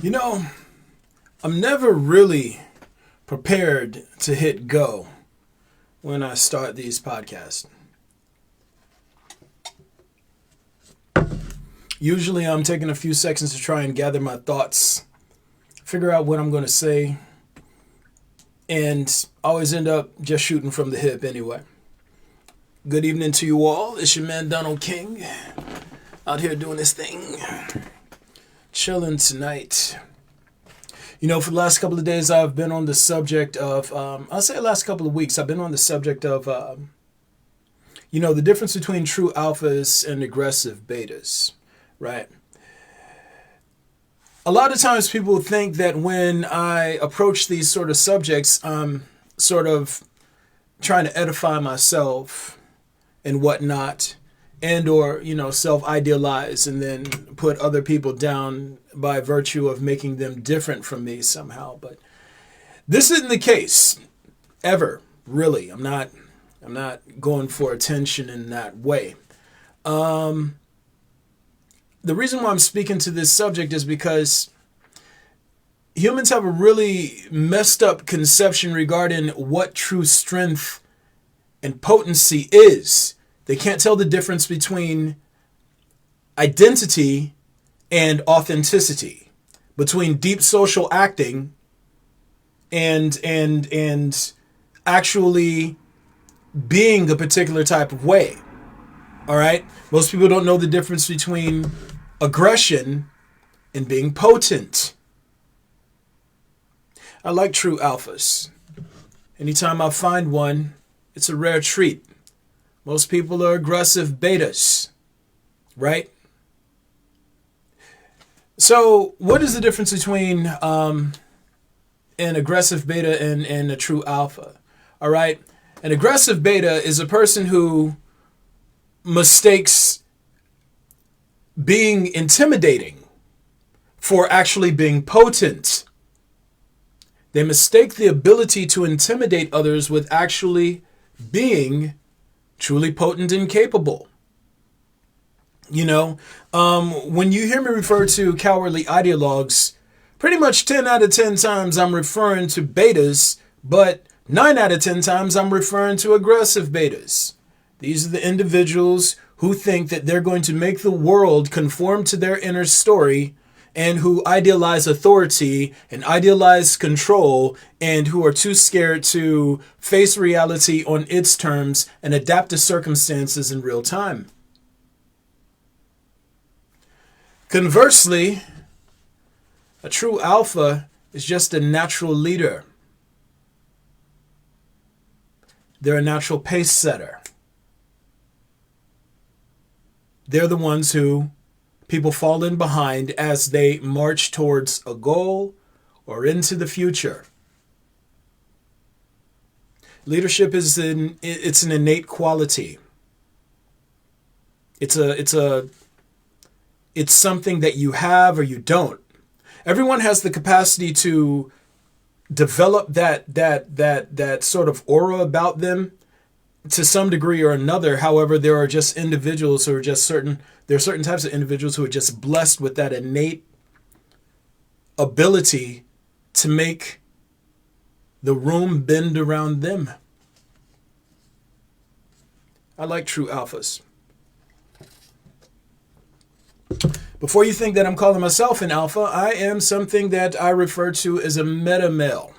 You know, I'm never really prepared to hit go when I start these podcasts. Usually I'm taking a few seconds to try and gather my thoughts, figure out what I'm going to say, and always end up just shooting from the hip anyway. Good evening to you all. It's your man Donald King out here doing this thing, chilling tonight. You know, for the last couple of days, I've been on the subject of, I'll say the last couple of weeks, I've been on the subject of, the difference between true alphas and aggressive betas, right? A lot of times people think that when I approach these sort of subjects, I'm sort of trying to edify myself and whatnot, and or, self-idealize and then put other people down by virtue of making them different from me somehow. But this isn't the case ever, really. I'm not going for attention in that way. The reason why I'm speaking to this subject is because humans have a really messed up conception regarding what true strength and potency is. They can't tell the difference between identity and authenticity, between deep social acting and actually being a particular type of way. All right? Most people don't know the difference between aggression and being potent. I like true alphas. Anytime I find one, it's a rare treat. Most people are aggressive betas, right? So what is the difference between an aggressive beta and a true alpha? All right? An aggressive beta is a person who mistakes being intimidating for actually being potent. They mistake the ability to intimidate others with actually being truly potent and capable. When you hear me refer to cowardly ideologues, pretty much 10 out of 10 times I'm referring to betas, but 9 out of 10 times I'm referring to aggressive betas. These are the individuals who think that they're going to make the world conform to their inner story, and who idealize authority and idealize control, and who are too scared to face reality on its terms and adapt to circumstances in real time. Conversely, a true alpha is just a natural leader. They're a natural pace setter. They're the ones who people fall in behind as they march towards a goal or into the future. Leadership is an innate quality. It's something that you have or you don't. Everyone has the capacity to develop that sort of aura about them to some degree or another. However, there are just individuals who are there are certain types of individuals who are just blessed with that innate ability to make the room bend around them. I like true alphas. Before you think that I'm calling myself an alpha, I am something that I refer to as a meta male.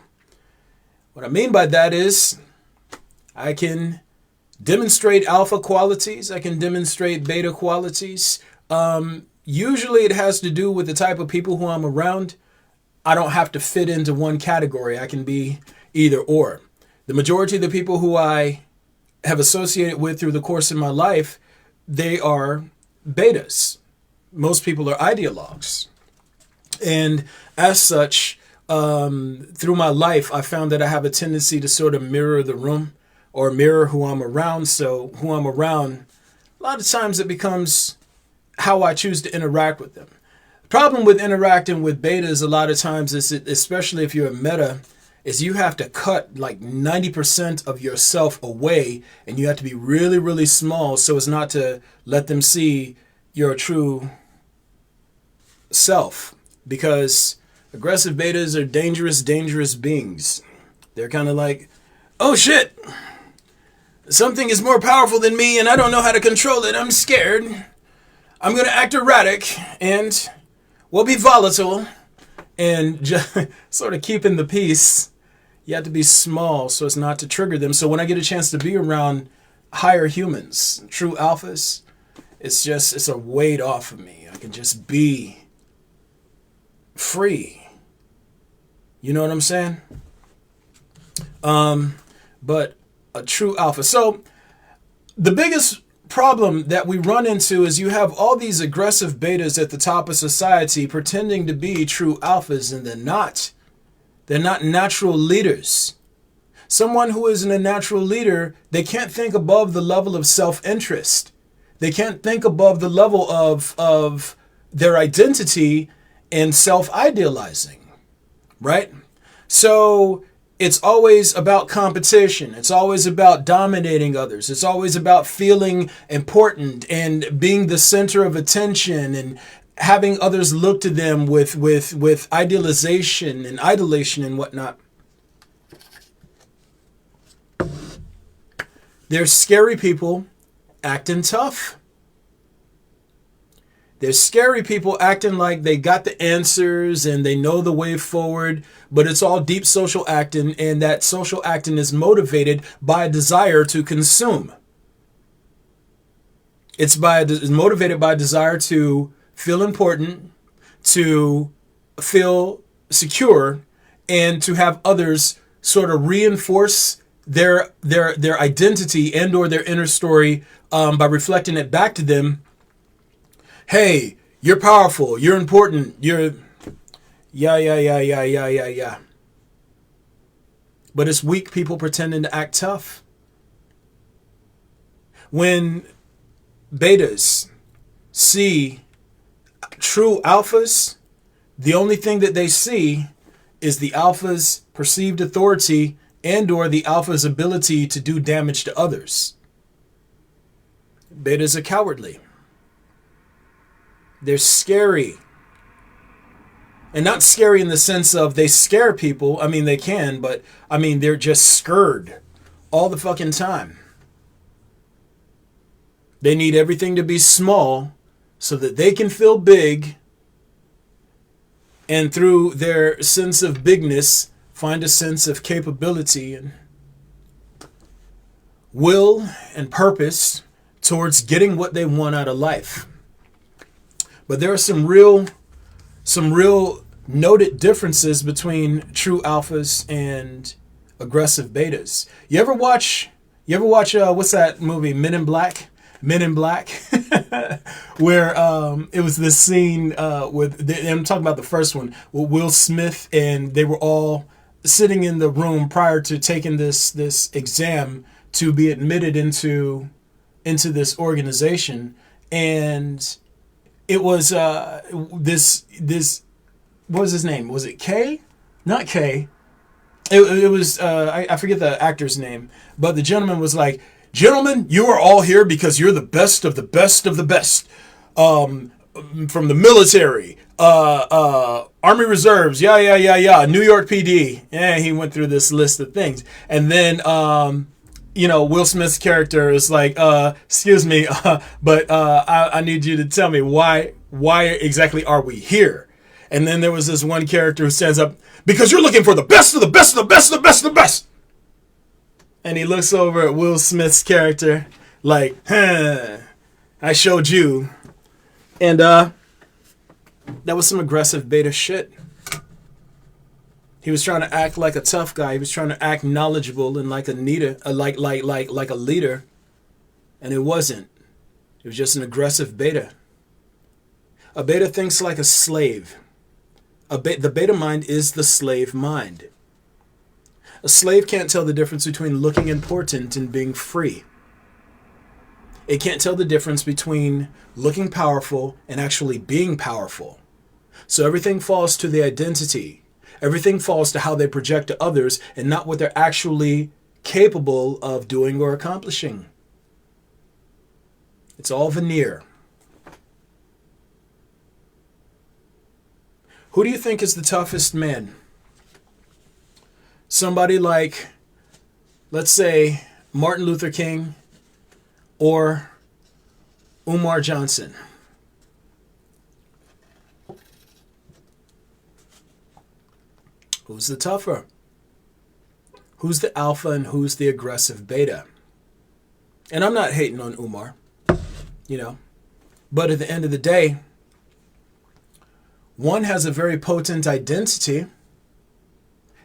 What I mean by that is I can demonstrate alpha qualities. I can demonstrate beta qualities. Usually it has to do with the type of people who I'm around. I don't have to fit into one category. I can be either or. The majority of the people who I have associated with through the course of my life, they are betas. Most people are ideologues. And as such, through my life, I found that I have a tendency to sort of mirror the room or mirror who I'm around. So who I'm around, a lot of times it becomes how I choose to interact with them. The problem with interacting with betas a lot of times is, especially if you're a meta, is you have to cut like 90% of yourself away, and you have to be really, really small so as not to let them see your true self. Because Aggressive betas are dangerous, dangerous beings. They're kind of like, oh shit, something is more powerful than me and I don't know how to control it. I'm scared. I'm going to act erratic and we'll be volatile. And just sort of keeping the peace, you have to be small so as not to trigger them. So when I get a chance to be around higher humans, true alphas, it's a weight off of me. I can just be free. You know what I'm saying? But a true alpha. So the biggest problem that we run into is you have all these aggressive betas at the top of society pretending to be true alphas, and they're not. They're not natural leaders. Someone who isn't a natural leader, they can't think above the level of self-interest. They can't think above the level of their identity and self-idealizing. Right? So it's always about competition. It's always about dominating others. It's always about feeling important and being the center of attention and having others look to them with idealization and idolation and whatnot. There's scary people acting tough. There's scary people acting like they got the answers and they know the way forward, but it's all deep social acting, and that social acting is motivated by a desire to consume. It's motivated by a desire to feel important, to feel secure, and to have others sort of reinforce their identity and or their inner story by reflecting it back to them. Hey, you're powerful, you're important, you're... Yeah. But it's weak people pretending to act tough. When betas see true alphas, the only thing that they see is the alpha's perceived authority and or the alpha's ability to do damage to others. Betas are cowardly. They're scary. And not scary in the sense of they scare people. I mean, they can, but I mean, they're just scared all the fucking time. They need everything to be small so that they can feel big, and through their sense of bigness, find a sense of capability and will and purpose towards getting what they want out of life. But there are some real noted differences between true alphas and aggressive betas. You ever watch what's that movie, Men in Black, where it was this scene I'm talking about the first one, with Will Smith, and they were all sitting in the room prior to taking this exam to be admitted into this organization, and it was this what was his name? Was it K? Not K. It was I forget the actor's name, but the gentleman was like, "Gentlemen, you are all here because you're the best of the best of the best. From the military, Army Reserves, New York PD." And he went through this list of things, and then Will Smith's character is like, "Excuse me, but I need you to tell me why exactly are we here?" And then there was this one character who stands up, "Because you're looking for the best of the best of the best of the best of the best." And he looks over at Will Smith's character like, I showed you. And that was some aggressive beta shit. He was trying to act like a tough guy. He was trying to act knowledgeable and like a leader, like a leader. And it wasn't. It was just an aggressive beta. A beta thinks like a slave. The beta mind is the slave mind. A slave can't tell the difference between looking important and being free. It can't tell the difference between looking powerful and actually being powerful. So everything falls to the identity. Everything falls to how they project to others and not what they're actually capable of doing or accomplishing. It's all veneer. Who do you think is the toughest man? Somebody like, let's say, Martin Luther King or Umar Johnson? Who's the tougher? Who's the alpha and who's the aggressive beta? And I'm not hating on Umar, but at the end of the day, one has a very potent identity.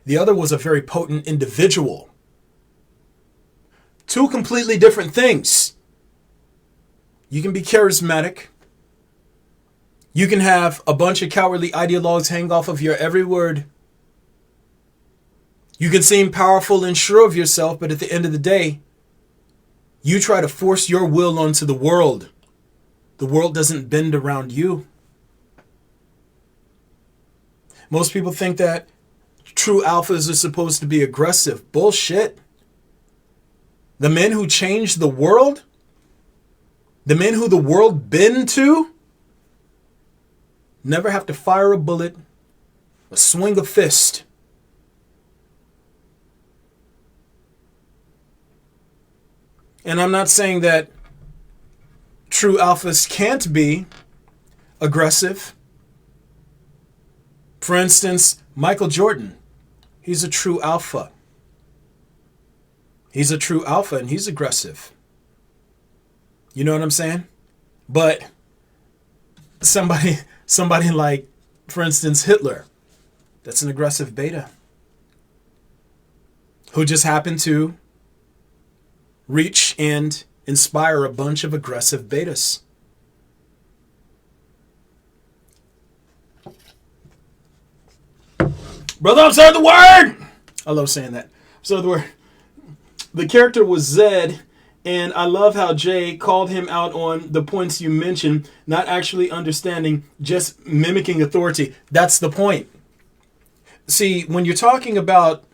The other was a very potent individual. Two completely different things. You can be charismatic. You can have a bunch of cowardly ideologues hang off of your every word. You can seem powerful and sure of yourself, but at the end of the day, you try to force your will onto the world. The world doesn't bend around you. Most people think that true alphas are supposed to be aggressive. Bullshit. The men who changed the world, the men who the world bend to, never have to fire a bullet or swing a fist. And I'm not saying that true alphas can't be aggressive. For instance, Michael Jordan, he's a true alpha. He's a true alpha and he's aggressive. You know what I'm saying? But somebody like, for instance, Hitler, that's an aggressive beta who just happened to reach and inspire a bunch of aggressive betas. Brother, I'm sorry the word! I love saying that. I'm sorry the word. The character was Zed, and I love how Jay called him out on the points you mentioned, not actually understanding, just mimicking authority. That's the point. See, when you're talking about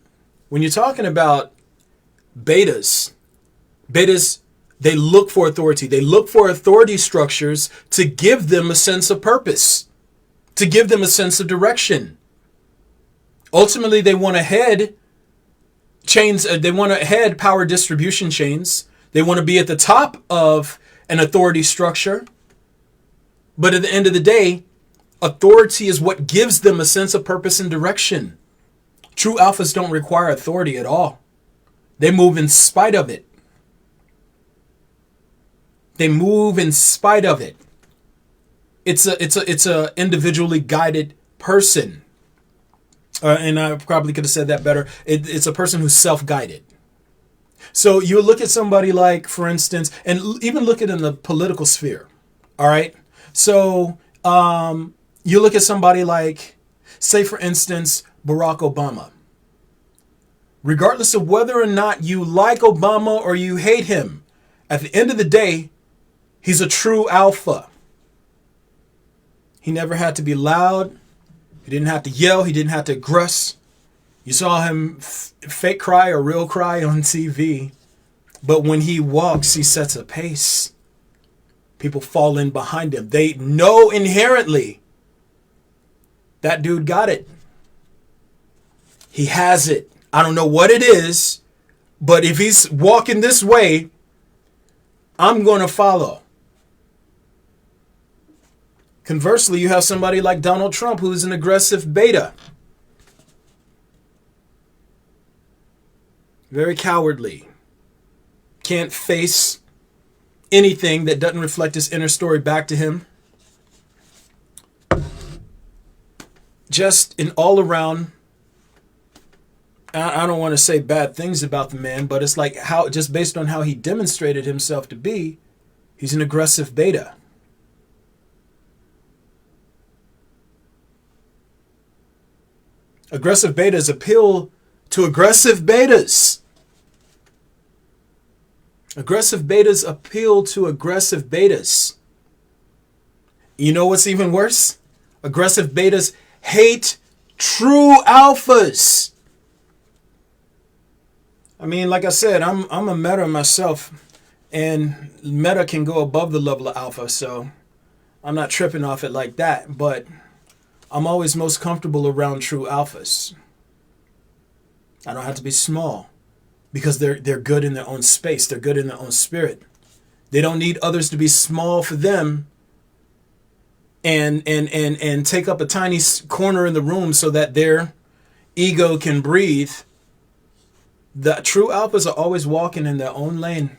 betas, they look for authority. They look for authority structures to give them a sense of purpose, to give them a sense of direction. Ultimately, they want to head chains. They want to head power distribution chains. They want to be at the top of an authority structure. But at the end of the day, authority is what gives them a sense of purpose and direction. True alphas don't require authority at all. They move in spite of it. They move in spite of it. It's a individually guided person. And I probably could have said that better. It's a person who's self-guided. So you look at somebody like, for instance, and even look at it in the political sphere. All right. So you look at somebody like, say, for instance, Barack Obama. Regardless of whether or not you like Obama or you hate him, at the end of the day, he's a true alpha. He never had to be loud. He didn't have to yell. He didn't have to aggress. You saw him fake cry or real cry on TV. But when he walks, he sets a pace. People fall in behind him. They know inherently that dude got it. He has it. I don't know what it is, but if he's walking this way, I'm going to follow. Conversely, you have somebody like Donald Trump who's an aggressive beta. Very cowardly. Can't face anything that doesn't reflect his inner story back to him. Just an all-around, I don't want to say bad things about the man, but it's like how, just based on how he demonstrated himself to be, he's an aggressive beta. Aggressive betas appeal to aggressive betas. Aggressive betas appeal to aggressive betas. You know what's even worse? Aggressive betas hate true alphas. I mean, like I said, I'm a meta myself, and meta can go above the level of alpha, so I'm not tripping off it like that. But I'm always most comfortable around true alphas. I don't have to be small because they're good in their own space. They're good in their own spirit. They don't need others to be small for them and take up a tiny corner in the room so that their ego can breathe. The true alphas are always walking in their own lane.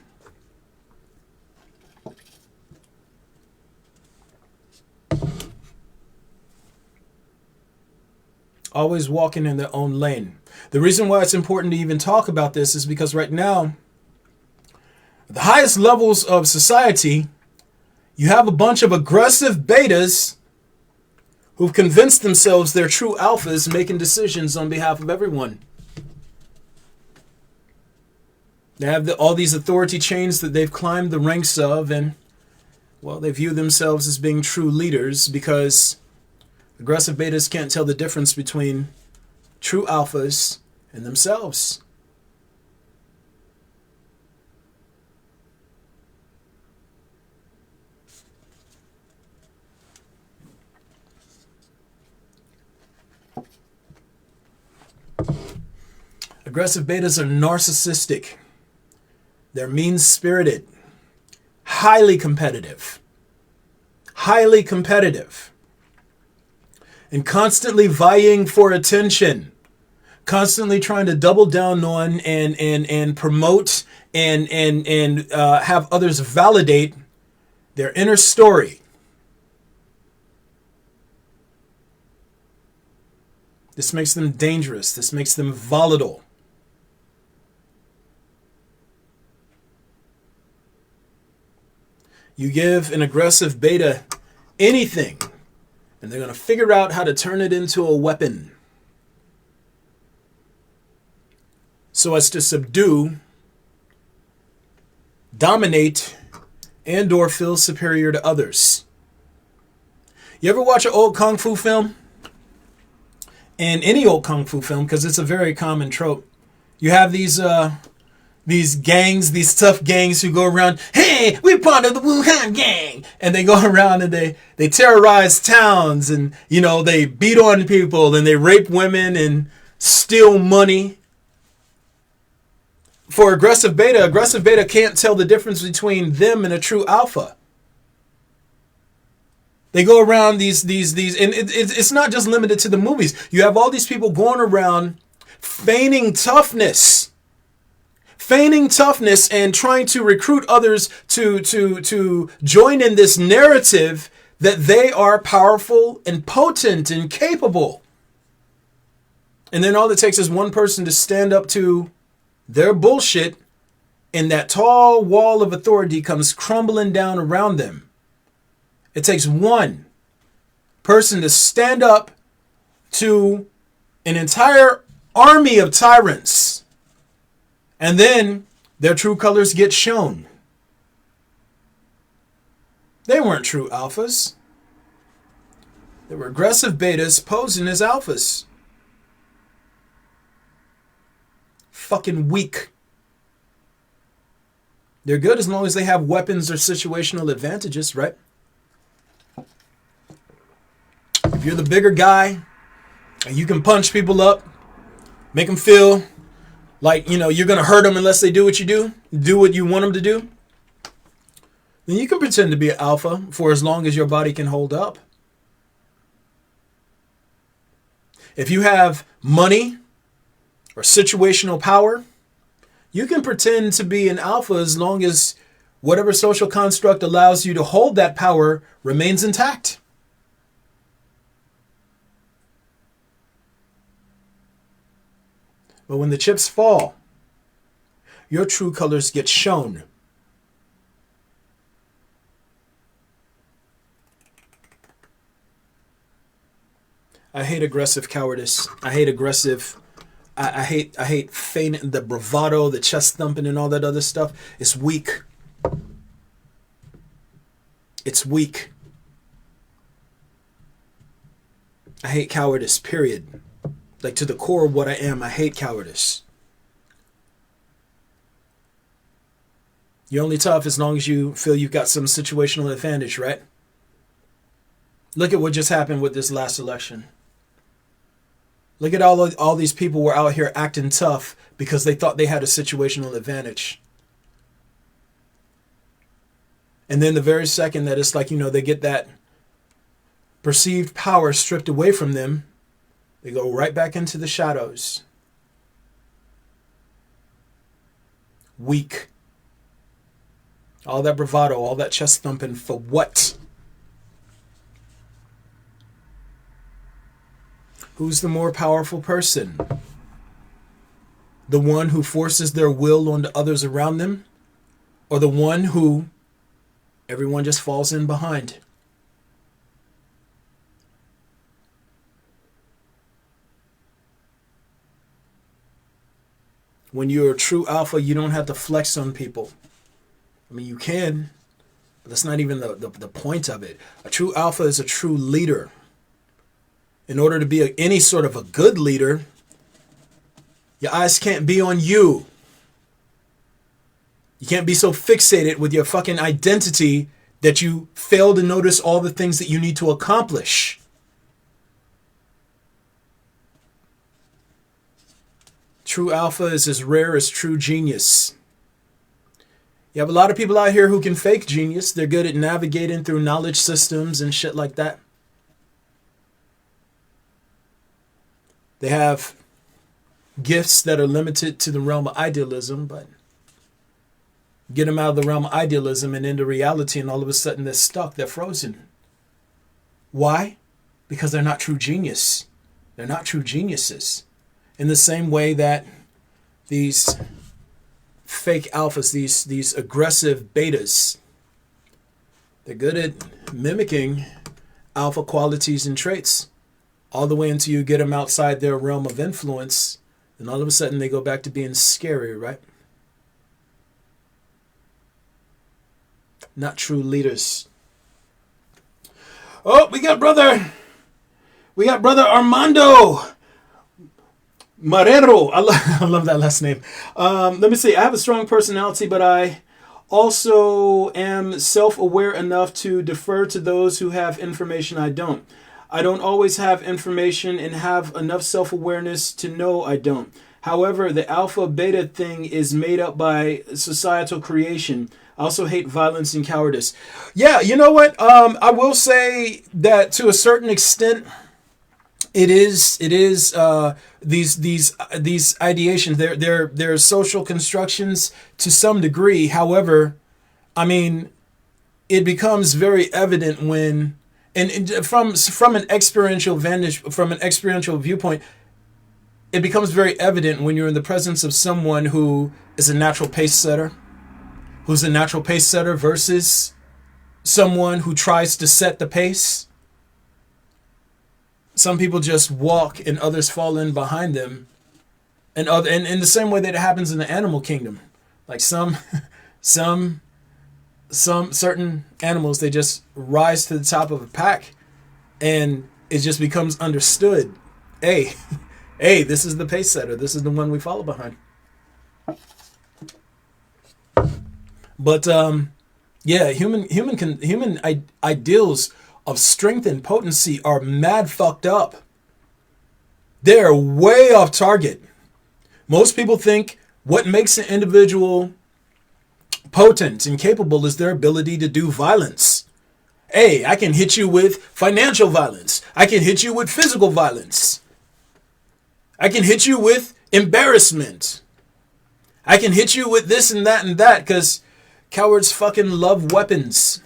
Always walking in their own lane. The reason why it's important to even talk about this is because right now, the highest levels of society, you have a bunch of aggressive betas who've convinced themselves they're true alphas making decisions on behalf of everyone. They have all these authority chains that they've climbed the ranks of, and, well, they view themselves as being true leaders because aggressive betas can't tell the difference between true alphas and themselves. Aggressive betas are narcissistic. They're mean-spirited, highly competitive, and constantly vying for attention, constantly trying to double down on and promote and have others validate their inner story. This makes them dangerous. This makes them volatile. You give an aggressive beta anything, and they're going to figure out how to turn it into a weapon so as to subdue, dominate, and or feel superior to others. You ever watch an old kung fu film? In any old kung fu film, because it's a very common trope, you have these gangs, these tough gangs who go around, hey, we're part of the Wuhan gang. And they go around and they terrorize towns and, you know, they beat on people and they rape women and steal money. For aggressive beta can't tell the difference between them and a true alpha. They go around these, and it's not just limited to the movies. You have all these people going around feigning toughness and trying to recruit others to join in this narrative that they are powerful and potent and capable. And then all it takes is one person to stand up to their bullshit, and that tall wall of authority comes crumbling down around them. It takes one person to stand up to an entire army of tyrants, and then their true colors get shown. They weren't true alphas. They were aggressive betas posing as alphas. Fucking weak. They're good as long as they have weapons or situational advantages, right? If you're the bigger guy and you can punch people up, make them feel like, you know, you're going to hurt them unless they do what you want them to do, then you can pretend to be an alpha for as long as your body can hold up. If you have money or situational power, you can pretend to be an alpha as long as whatever social construct allows you to hold that power remains intact. But when the chips fall, your true colors get shown. I hate aggressive cowardice. I hate aggressive. I hate feigning, the bravado, the chest thumping, and all that other stuff. It's weak. It's weak. I hate cowardice, period. Like, to the core of what I am, I hate cowardice. You're only tough as long as you feel you've got some situational advantage, right? Look at what just happened with this last election. Look at all these people were out here acting tough because they thought they had a situational advantage. And then the very second that it's like, they get that perceived power stripped away from them, they go right back into the shadows. Weak. All that bravado, all that chest thumping for what? Who's the more powerful person? The one who forces their will onto others around them? Or the one who everyone just falls in behind? When you're a true alpha, you don't have to flex on people. I mean, you can, but that's not even the point of it. A true alpha is a true leader. In order to be any sort of a good leader, your eyes can't be on you. You can't be so fixated with your fucking identity that you fail to notice all the things that you need to accomplish. True alpha is as rare as true genius. You have a lot of people out here who can fake genius. They're good at navigating through knowledge systems and shit like that. They have gifts that are limited to the realm of idealism, but get them out of the realm of idealism and into reality, and all of a sudden they're stuck, they're frozen. Why? Because they're not true genius. They're not true geniuses. In the same way that these fake alphas, these aggressive betas, they're good at mimicking alpha qualities and traits all the way until you get them outside their realm of influence, and all of a sudden they go back to being scary, right? Not true leaders. Oh, we got brother Armando Marrero. I love that last name. Let me see. I have a strong personality, but I also am self-aware enough to defer to those who have information I don't. I don't always have information and have enough self-awareness to know I don't. However, the alpha beta thing is made up by societal creation. I also hate violence and cowardice. Yeah, you know what? I will say that to a certain extent, it is these ideations. They're social constructions to some degree. However, I mean, it becomes very evident when, and from an experiential viewpoint, it becomes very evident when you're in the presence of someone who is a natural pace setter, versus someone who tries to set the pace. Some people just walk and others fall in behind them. And in the same way that it happens in the animal kingdom. Like some certain animals, they just rise to the top of a pack and it just becomes understood. Hey, this is the pace setter. This is the one we follow behind. But yeah, human ideals of strength and potency are mad fucked up. They're way off target. Most people think what makes an individual potent and capable is their ability to do violence. Hey, I can hit you with financial violence. I can hit you with physical violence. I can hit you with embarrassment. I can hit you with this and that because cowards fucking love weapons.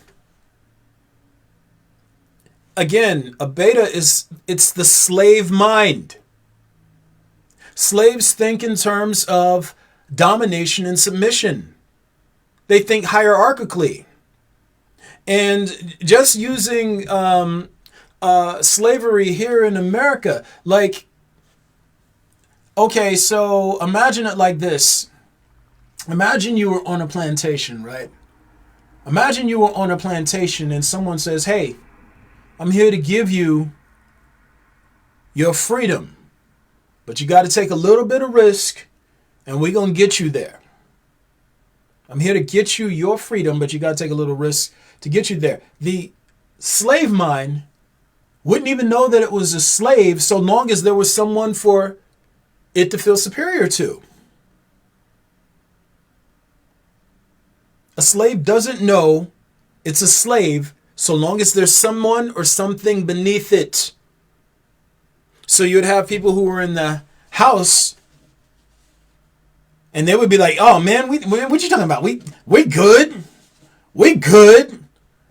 Again, a beta it's the slave mind. Slaves think in terms of domination and submission. They think hierarchically. And just using slavery here in America, like, okay, so imagine it like this. Imagine you were on a plantation, right? Imagine you were on a plantation and someone says, hey, I'm here to give you your freedom, but you got to take a little bit of risk and we're going to get you there. I'm here to get you your freedom, but you got to take a little risk to get you there. The slave mind wouldn't even know that it was a slave so long as there was someone for it to feel superior to. A slave doesn't know it's a slave so long as there's someone or something beneath it. So you'd have people who were in the house and they would be like, oh man, what you talking about? We good. We good.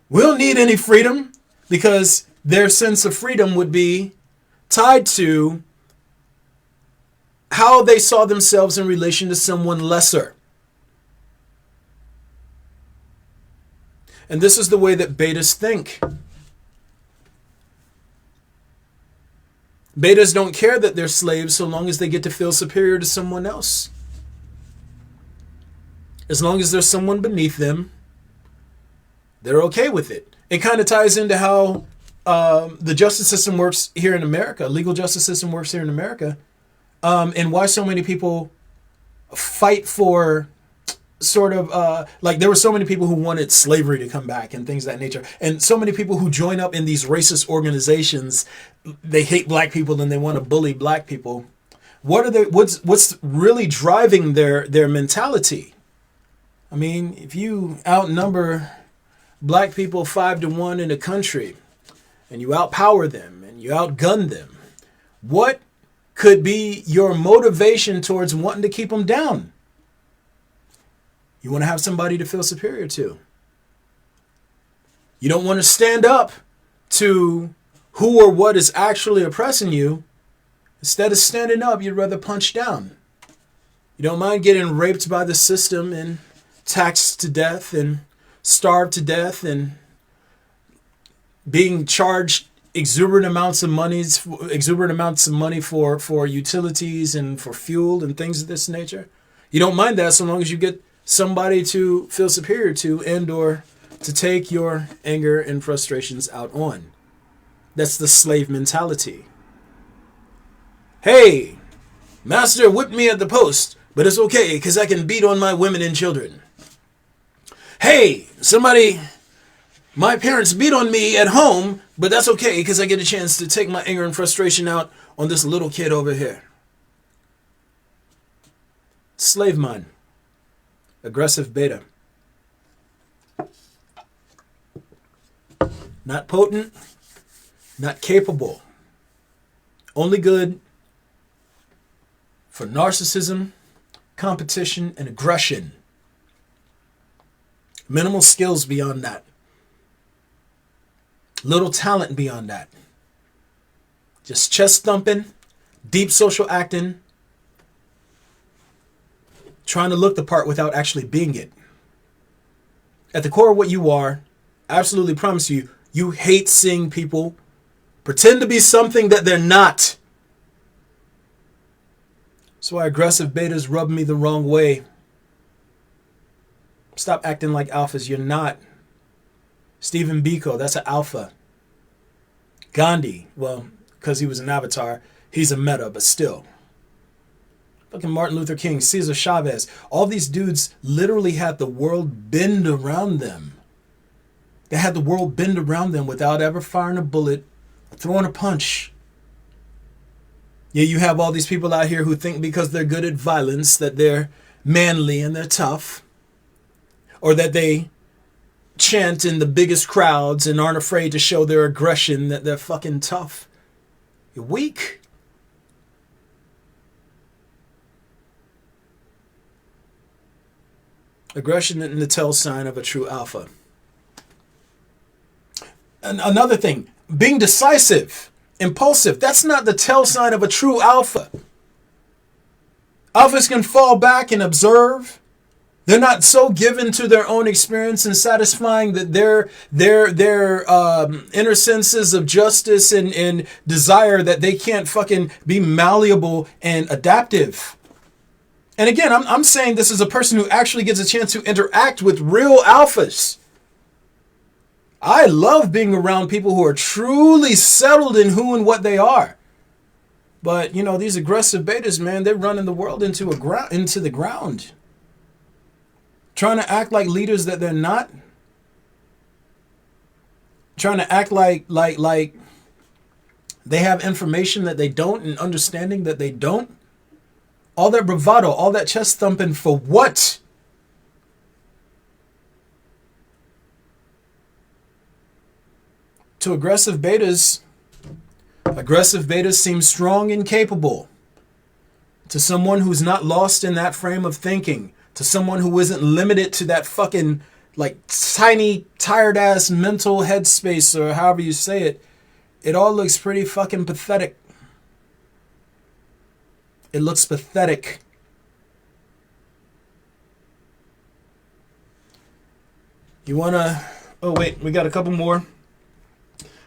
We don't need any freedom, because their sense of freedom would be tied to how they saw themselves in relation to someone lesser. And this is the way that betas think. Betas don't care that they're slaves so long as they get to feel superior to someone else. As long as there's someone beneath them, they're okay with it. It kind of ties into how the justice system works here in America, legal justice system works here in America, and why so many people fight for sort of like there were so many people who wanted slavery to come back and things of that nature, and so many people who join up in these racist organizations. They hate black people and they want to bully black people. What's really driving their mentality? I mean, if you outnumber black people 5-1 in a country and you outpower them and you outgun them, what could be your motivation towards wanting to keep them down? You want to have somebody to feel superior to. You don't want to stand up to who or what is actually oppressing you. Instead of standing up, you'd rather punch down. You don't mind getting raped by the system and taxed to death and starved to death and being charged exuberant amounts of money for utilities and for fuel and things of this nature. You don't mind that so long as you get somebody to feel superior to and or to take your anger and frustrations out on. That's the slave mentality. Hey, master whipped me at the post, but it's okay because I can beat on my women and children. Hey, my parents beat on me at home, but that's okay because I get a chance to take my anger and frustration out on this little kid over here. Slave mind. Aggressive beta. Not potent, not capable. Only good for narcissism, competition, and aggression. Minimal skills beyond that. Little talent beyond that. Just chest thumping, deep social acting, trying to look the part without actually being it. At the core of what you are, I absolutely promise you, you hate seeing people pretend to be something that they're not. That's why aggressive betas rub me the wrong way. Stop acting like alphas. You're not. Stephen Biko, that's an alpha. Gandhi, well, because he was an avatar, he's a meta, but still. Fucking Martin Luther King, Cesar Chavez. All these dudes literally had the world bend around them. They had the world bend around them without ever firing a bullet, or throwing a punch. Yeah, you have all these people out here who think because they're good at violence that they're manly and they're tough. Or that they chant in the biggest crowds and aren't afraid to show their aggression, that they're fucking tough. You're weak. Aggression isn't the tell sign of a true alpha. And another thing, being decisive, impulsive, that's not the tell sign of a true alpha. Alphas can fall back and observe. They're not so given to their own experience and satisfying that their inner senses of justice and desire that they can't fucking be malleable and adaptive. And again, I'm saying this is a person who actually gets a chance to interact with real alphas. I love being around people who are truly settled in who and what they are. But, you know, these aggressive betas, man, they're running the world into the ground. Trying to act like leaders that they're not. Trying to act like They have information that they don't and understanding that they don't. All that bravado, all that chest thumping for what? To aggressive betas seem strong and capable. To someone who's not lost in that frame of thinking, to someone who isn't limited to that fucking like tiny, tired ass mental headspace or however you say it, it all looks pretty fucking pathetic. It looks pathetic. You wanna... Oh wait, we got a couple more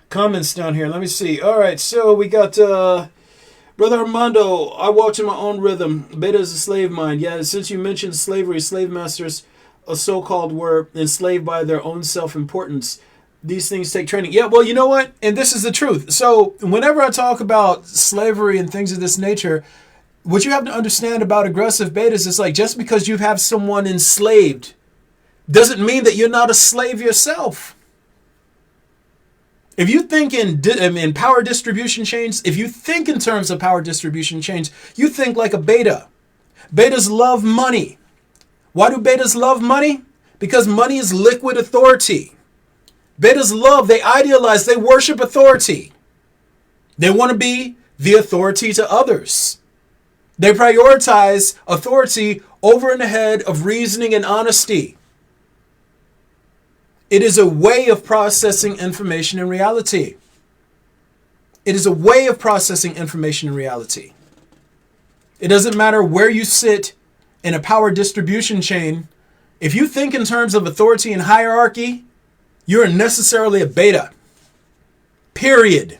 comments down here. Let me see. All right, so we got Brother Armando. I walk in my own rhythm. Beta is a slave mind. Yeah, since you mentioned slavery, slave masters, a so-called, were enslaved by their own self-importance. These things take training. Yeah, well, you know what? And this is the truth. So whenever I talk about slavery and things of this nature, what you have to understand about aggressive betas is like, just because you have someone enslaved doesn't mean that you're not a slave yourself. If you think in power distribution chains, if you think in terms of power distribution chains, you think like a beta. Betas love money. Why do betas love money? Because money is liquid authority. Betas love, they idealize, they worship authority. They want to be the authority to others. They prioritize authority over and ahead of reasoning and honesty. It is a way of processing information in reality. It is a way of processing information in reality. It doesn't matter where you sit in a power distribution chain. If you think in terms of authority and hierarchy, you're necessarily a beta. Period.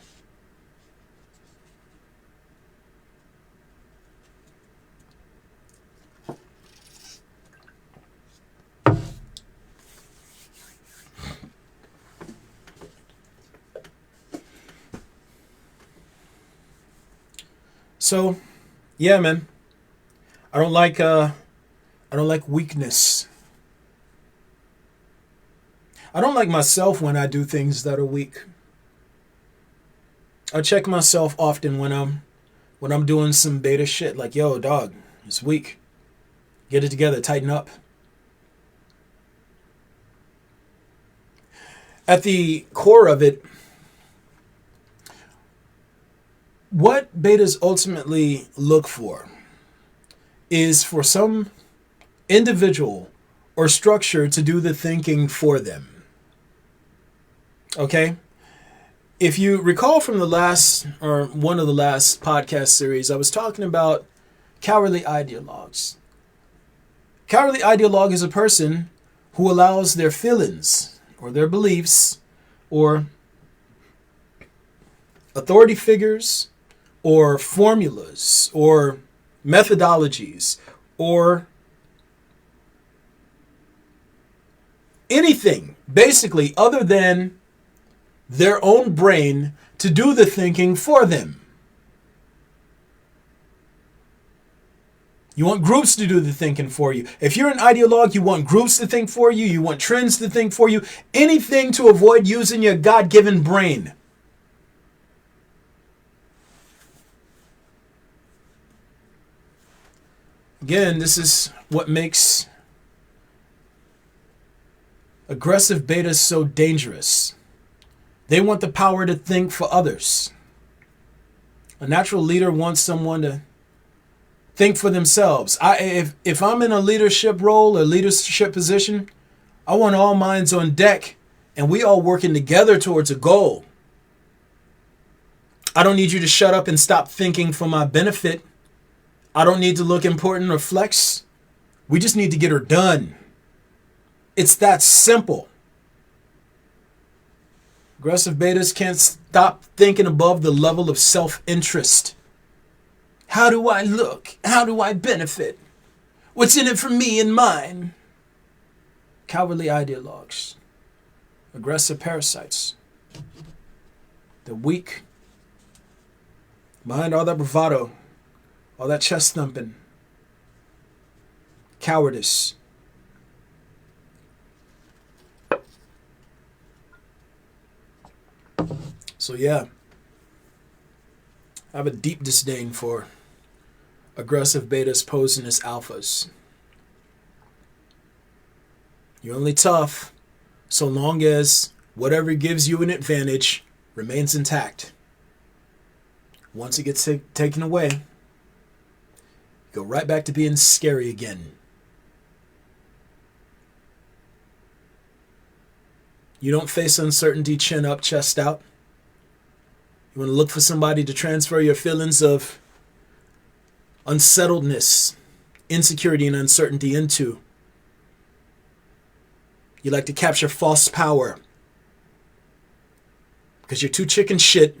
So, yeah, man. I don't like weakness. I don't like myself when I do things that are weak. I check myself often when I'm doing some beta shit. Like, yo, dog, it's weak. Get it together, tighten up. At the core of it, what betas ultimately look for is for some individual or structure to do the thinking for them. Okay? If you recall from the last, or one of the last podcast series, I was talking about cowardly ideologues. Cowardly ideologue is a person who allows their feelings or their beliefs or authority figures or formulas or methodologies or anything basically other than their own brain to do the thinking for them. You want groups to do the thinking for you. If you're an ideologue, you want groups to think for you. You want trends to think for you. Anything to avoid using your God-given brain. Again, this is what makes aggressive betas so dangerous. They want the power to think for others. A natural leader wants someone to think for themselves. If I'm in a leadership role or leadership position, I want all minds on deck and we all working together towards a goal. I don't need you to shut up and stop thinking for my benefit. I don't need to look important or flex. We just need to get her done. It's that simple. Aggressive betas can't stop thinking above the level of self-interest. How do I look? How do I benefit? What's in it for me and mine? Cowardly ideologues. Aggressive parasites. They're weak. Behind all that bravado, all that chest thumping, cowardice. So yeah, I have a deep disdain for aggressive betas posing as alphas. You're only tough so long as whatever gives you an advantage remains intact. Once it gets taken away, you go right back to being scary again. You don't face uncertainty chin up, chest out. You want to look for somebody to transfer your feelings of unsettledness, insecurity, and uncertainty into. You like to capture false power because you're too chicken shit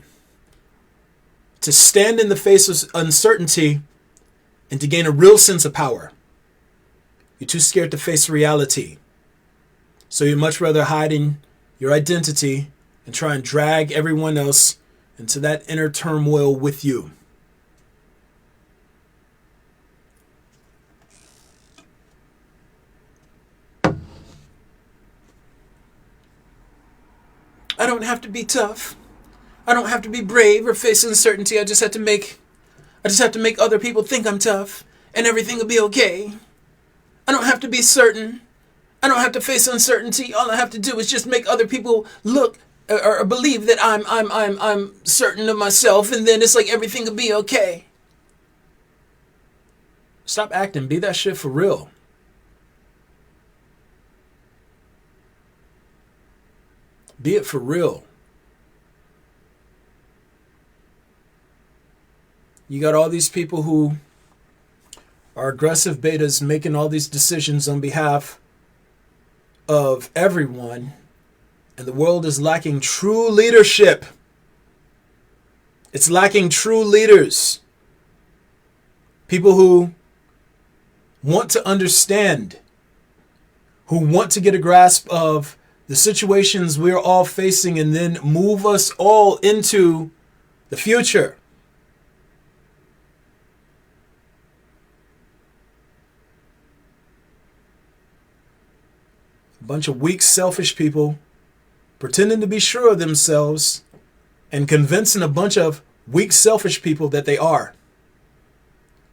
to stand in the face of uncertainty and to gain a real sense of power. You're too scared to face reality. So you'd much rather hide in your identity and try and drag everyone else into that inner turmoil with you. I don't have to be tough. I don't have to be brave or face uncertainty. I just have to make other people think I'm tough and everything will be okay. I don't have to be certain. I don't have to face uncertainty. All I have to do is just make other people look or believe that I'm certain of myself, and then it's like everything will be okay. Stop acting. Be that shit for real. Be it for real. You got all these people who are aggressive betas making all these decisions on behalf of everyone, and the world is lacking true leadership. It's lacking true leaders. People who want to understand, who want to get a grasp of the situations we're all facing and then move us all into the future. A bunch of weak, selfish people pretending to be sure of themselves and convincing a bunch of weak, selfish people that they are,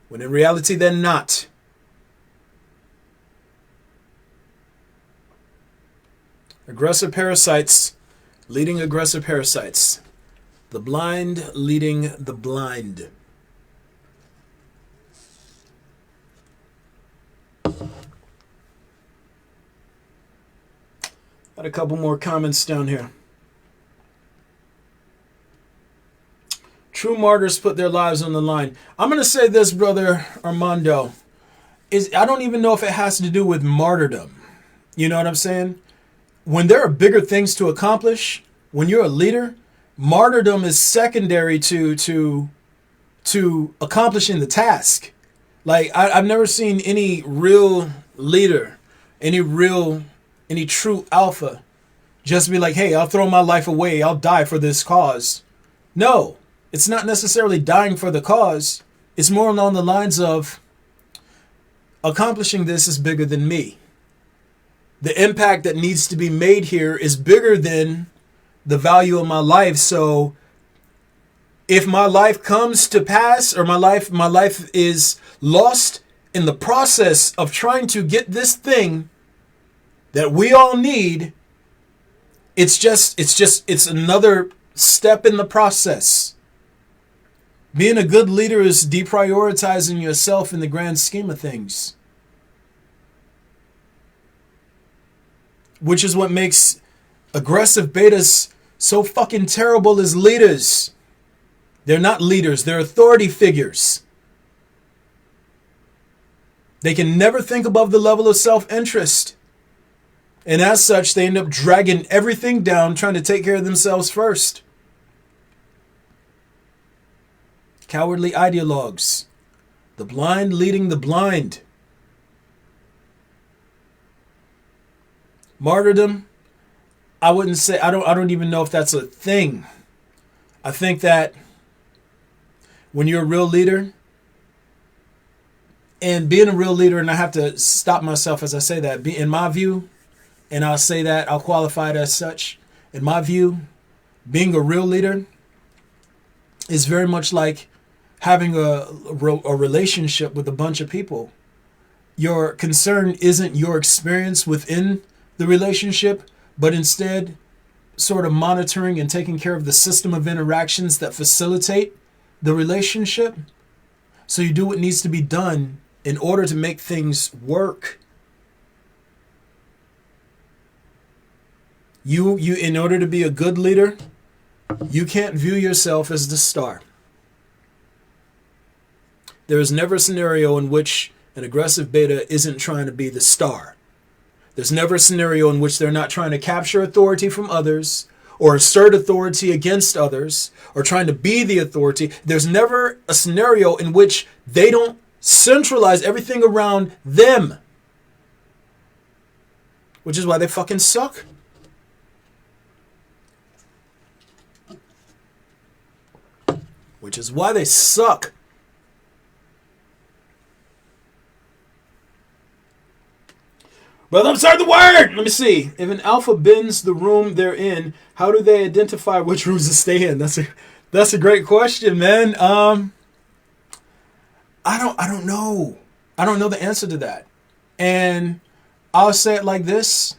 when in reality they're not. Aggressive parasites leading aggressive parasites. The blind leading the blind. Got a couple more comments down here. True martyrs put their lives on the line. I'm going to say this, brother Armando. I don't even know if it has to do with martyrdom. You know what I'm saying? When there are bigger things to accomplish, when you're a leader, martyrdom is secondary to accomplishing the task. Like, I've never seen any real leader, any true alpha just be like, hey, I'll throw my life away. I'll die for this cause. No, it's not necessarily dying for the cause. It's more along the lines of accomplishing this is bigger than me. The impact that needs to be made here is bigger than the value of my life. So if my life comes to pass, or my life is lost in the process of trying to get this thing that we all need, it's another step in the process. Being a good leader is deprioritizing yourself in the grand scheme of things. Which is what makes aggressive betas so fucking terrible as leaders. They're not leaders, they're authority figures. They can never think above the level of self-interest. And as such, they end up dragging everything down, trying to take care of themselves first. Cowardly ideologues. The blind leading the blind. Martyrdom, I wouldn't say, I don't even know if that's a thing. I think that when you're a real leader, and being a real leader, and I have to stop myself as I say that, in my view, and I'll say that, I'll qualify it as such, in my view, being a real leader is very much like having a relationship with a bunch of people. Your concern isn't your experience within the relationship, but instead sort of monitoring and taking care of the system of interactions that facilitate the relationship. So you do what needs to be done in order to make things work. You in order to be a good leader, you can't view yourself as the star. There is never a scenario in which an aggressive beta isn't trying to be the star. There's never a scenario in which they're not trying to capture authority from others or assert authority against others or trying to be the authority. There's never a scenario in which they don't centralize everything around them. Which is why they fucking suck. Which is why they suck. But I'm sorry, the word. Let me see. If an alpha bends the room they're in, how do they identify which rooms to stay in? That's a great question, man. I don't know. I don't know the answer to that. And I'll say it like this.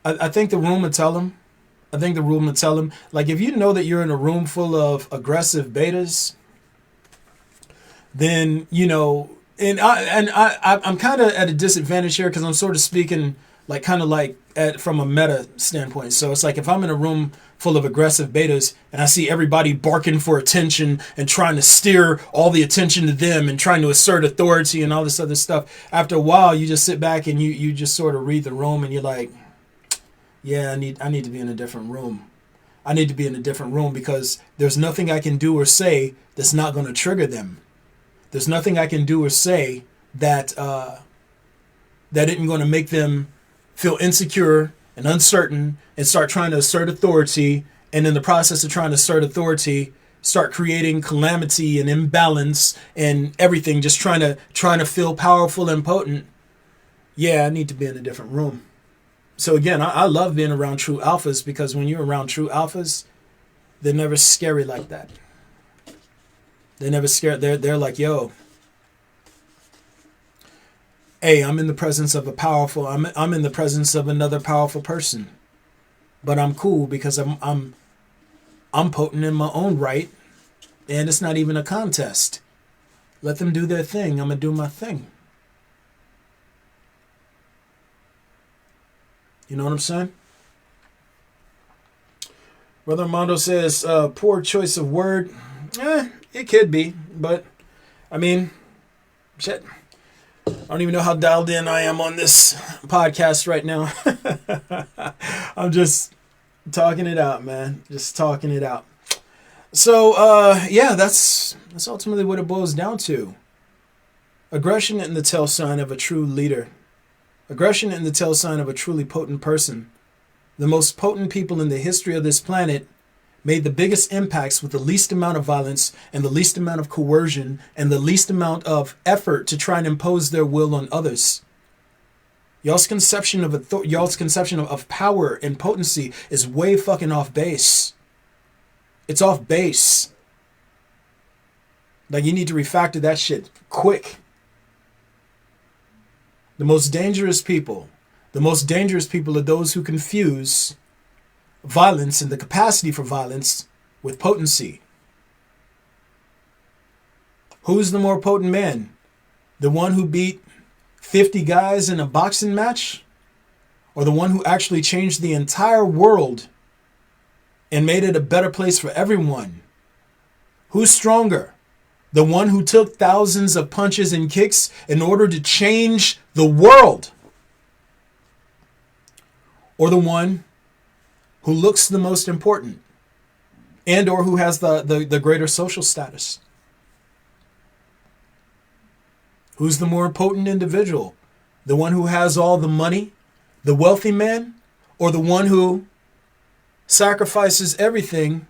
I think the room would tell them. I think the room would tell them. Like, if you know that you're in a room full of aggressive betas, then, you know, I'm kind of at a disadvantage here because I'm sort of speaking like kind of like from a meta standpoint. So it's like if I'm in a room full of aggressive betas and I see everybody barking for attention and trying to steer all the attention to them and trying to assert authority and all this other stuff, after a while you just sit back and you just sort of read the room and you're like, yeah, I need to be in a different room. I need to be in a different room because there's nothing I can do or say that's not going to trigger them. There's nothing I can do or say that that isn't going to make them feel insecure and uncertain and start trying to assert authority. And in the process of trying to assert authority, start creating calamity and imbalance and everything, just trying to feel powerful and potent. Yeah, I need to be in a different room. So again, I love being around true alphas because when you're around true alphas, they're never scary like that. They're never scared. They're like, yo, hey, I'm in the presence of I'm in the presence of another powerful person. But I'm cool because I'm potent in my own right. And it's not even a contest. Let them do their thing. I'm going to do my thing. You know what I'm saying? Brother Armando says, poor choice of word. It could be, but I mean, shit. I don't even know how dialed in I am on this podcast right now. I'm just talking it out, man. Just talking it out. So, yeah, that's ultimately what it boils down to. Aggression in the tail sign of a true leader. Aggression in the tail sign of a truly potent person. The most potent people in the history of this planet made the biggest impacts with the least amount of violence and the least amount of coercion and the least amount of effort to try and impose their will on others. Y'all's conception of power and potency is way fucking off base. It's off base. Like, you need to refactor that shit quick. The most dangerous people are those who confuse violence and the capacity for violence with potency. Who's the more potent man? The one who beat 50 guys in a boxing match? Or the one who actually changed the entire world and made it a better place for everyone? Who's stronger? The one who took thousands of punches and kicks in order to change the world? Or the one who looks the most important and or who has the greater social status? Who's the more potent individual? The one who has all the money, the wealthy man, or the one who sacrifices everything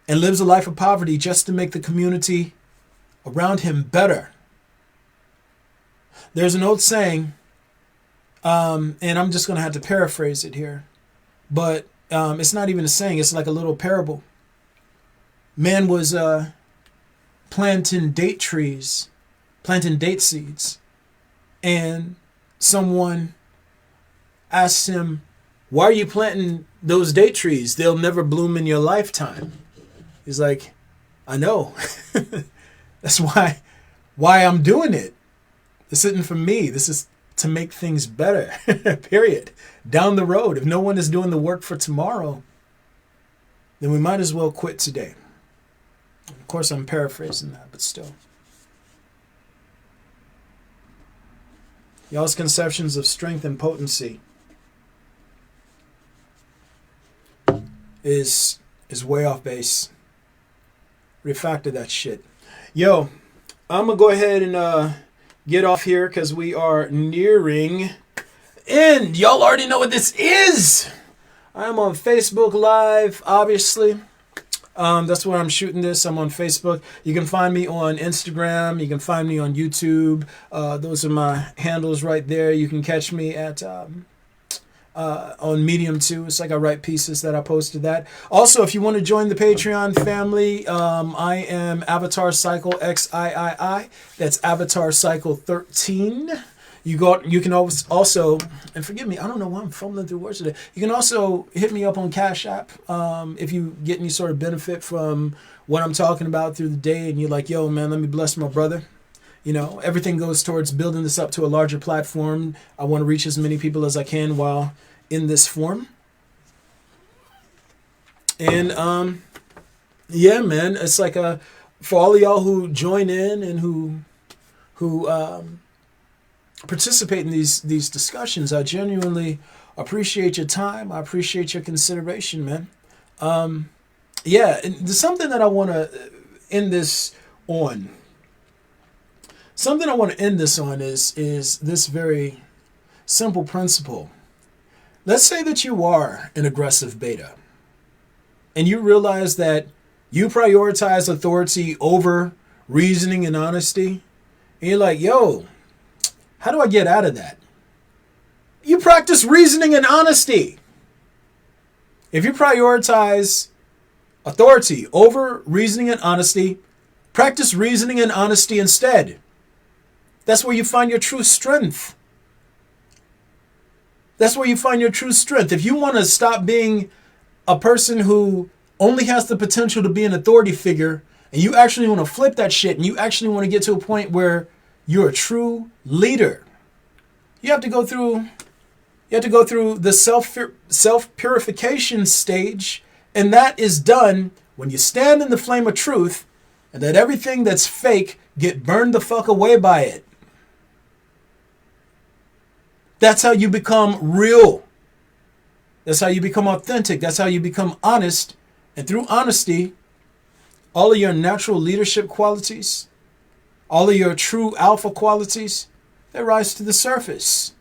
and lives a life of poverty just to make the community around him better? There's an old saying, and I'm just going to have to paraphrase it here, but it's not even a saying, it's like a little parable. Man was planting date trees, planting date seeds, and someone asks him, why are you planting those date trees? They'll never bloom in your lifetime. He's like, I know. That's why I'm doing it. This isn't for me. This is to make things better, period. Down the road, if no one is doing the work for tomorrow, then we might as well quit today. Of course, I'm paraphrasing that, but still. Y'all's conceptions of strength and potency is way off base. Refactor that shit. Yo, I'm going to go ahead and get off here because we are nearing end. Y'all already know what this is. I'm on Facebook Live, obviously. That's where I'm shooting this. I'm on Facebook. You can find me on Instagram. You can find me on YouTube. Those are my handles right there. You can catch me at on Medium too. It's like I write pieces that I posted that. Also, if you want to join the Patreon family, I am Avatar Cycle XIII. That's Avatar Cycle 13. You can always also, and forgive me, I don't know why I'm fumbling through words today. You can also hit me up on Cash App if you get any sort of benefit from what I'm talking about through the day, and you're like, yo, man, let me bless my brother. You know, everything goes towards building this up to a larger platform. I want to reach as many people as I can while in this form. And yeah, man, it's like for all of y'all who join in and who participate in these discussions, I genuinely appreciate your time. I appreciate your consideration, man. Yeah, and there's something that I want to end this on. Something I want to end this on is this very simple principle. Let's say that you are an aggressive beta and you realize that you prioritize authority over reasoning and honesty. And you're like, yo, how do I get out of that? You practice reasoning and honesty. If you prioritize authority over reasoning and honesty, practice reasoning and honesty instead. That's where you find your true strength. That's where you find your true strength. If you want to stop being a person who only has the potential to be an authority figure, and you actually want to flip that shit, and you actually want to get to a point where you're a true leader, you have to go through the self-purification stage, and that is done when you stand in the flame of truth and let everything that's fake get burned the fuck away by it. That's how you become real. That's how you become authentic. That's how you become honest. And through honesty, all of your natural leadership qualities, all of your true alpha qualities, they rise to the surface.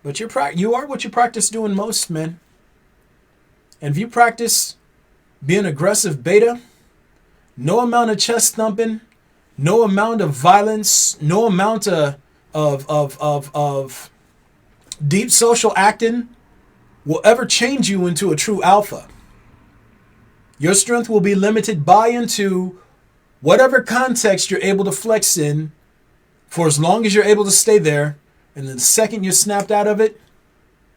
But you are what you practice doing most, man. And if you practice being aggressive beta, no amount of chest thumping, no amount of violence, no amount of deep social acting will ever change you into a true alpha. Your strength will be limited by into whatever context you're able to flex in for as long as you're able to stay there. And then the second you're snapped out of it,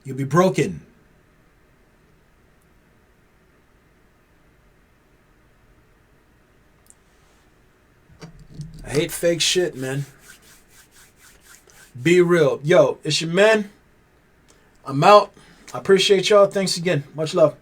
you'll be broken. I hate fake shit, man. Be real. Yo, it's your man. I'm out. I appreciate y'all. Thanks again. Much love.